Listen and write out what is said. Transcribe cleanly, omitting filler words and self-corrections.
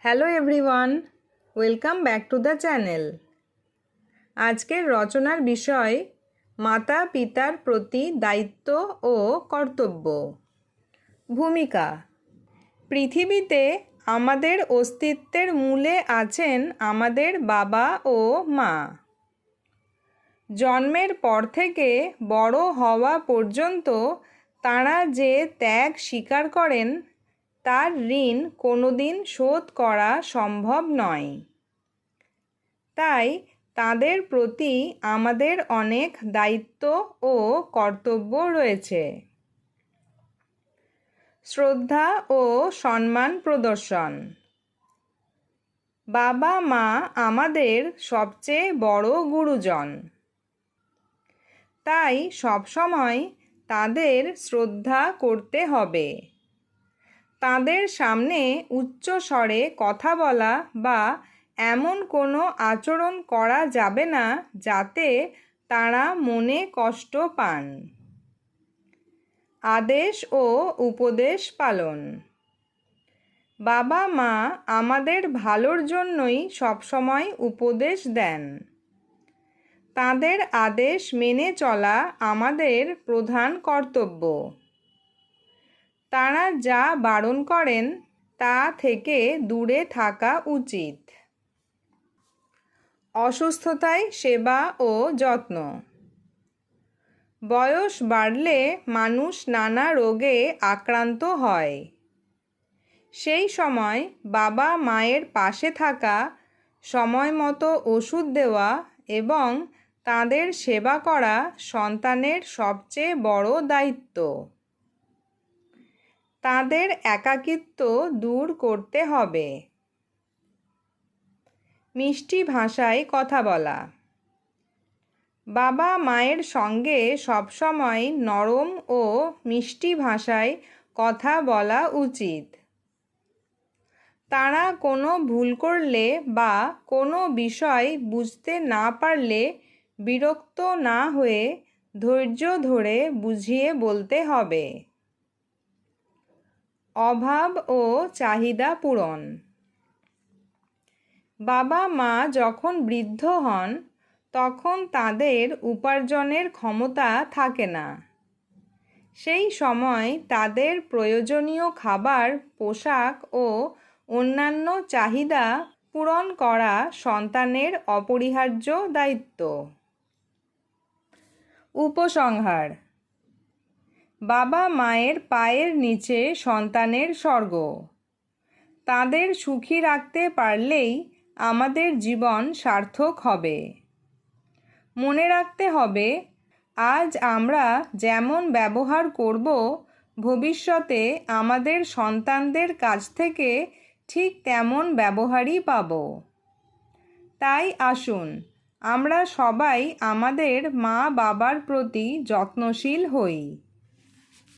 Hello everyone, welcome back to the channel. আজকের রচনার বিষয় মাতা পিতার প্রতি দায়িত্ব ও কর্তব্য। ভূমিকা। পৃথিবীতে আমাদের অস্তিত্বের মূলে আছেন আমাদের বাবা ও মা। জন্মের পর থেকে বড় হওয়া পর্যন্ত তাঁরা যে ত্যাগ স্বীকার করেন তার ঋণ কোনোদিন শোধ করা সম্ভব নয়। তাই তাদের প্রতি আমাদের অনেক দায়িত্ব ও কর্তব্য রয়েছে। শ্রদ্ধা ও সম্মান প্রদর্শন। বাবা মা আমাদের সবচেয়ে বড় গুরুজন। তাই সবসময় তাদের শ্রদ্ধা করতে হবে। তাদের সামনে উচ্চ স্বরে কথা বলা বা এমন কোনো আচরণ করা যাবে না যাতে তারা মনে কষ্ট পান। আদেশ ও উপদেশ পালন। বাবা মা আমাদের ভালোর জন্যই সবসময় উপদেশ দেন। তাদের আদেশ মেনে চলা আমাদের প্রধান কর্তব্য। তারা যা বারণ করেন তা থেকে দূরে থাকা উচিত। অসুস্থতায় সেবা ও যত্ন। বয়স বাড়লে মানুষ নানা রোগে আক্রান্ত হয়। সেই সময় বাবা মায়ের পাশে থাকা, সময় মতো ওষুধ দেওয়া এবং তাদের সেবা করা সন্তানের সবচেয়ে বড় দায়িত্ব। তাদের একাকিত্ব দূর করতে হবে। মিষ্টি ভাষায় কথা বলা। বাবা মায়ের সঙ্গে সবসময় নরম ও মিষ্টি ভাষায় কথা বলা উচিত। তারা কোনো ভুল করলে বা কোনো বিষয় বুঝতে না পারলে বিরক্ত না হয়ে ধৈর্য ধরে বুঝিয়ে বলতে হবে। অভাব ও চাহিদা পূরণ। বাবা মা যখন বৃদ্ধ হন তখন তাদের উপার্জনের ক্ষমতা থাকে না। সেই সময় তাদের প্রয়োজনীয় খাবার, পোশাক ও অন্যান্য চাহিদা পূরণ করা সন্তানের অপরিহার্য দায়িত্ব। উপসংহার। বাবা মায়ের পায়ের নিচে সন্তানের স্বর্গ। তাদের সুখী রাখতে পারলেই আমাদের জীবন সার্থক হবে। মনে রাখতে হবে, আজ আমরা যেমন ব্যবহার করব, ভবিষ্যতে আমাদের সন্তানদের কাছ থেকে ঠিক তেমন ব্যবহারই পাব। তাই আসুন আমরা সবাই আমাদের মা বাবার প্রতি যত্নশীল হই।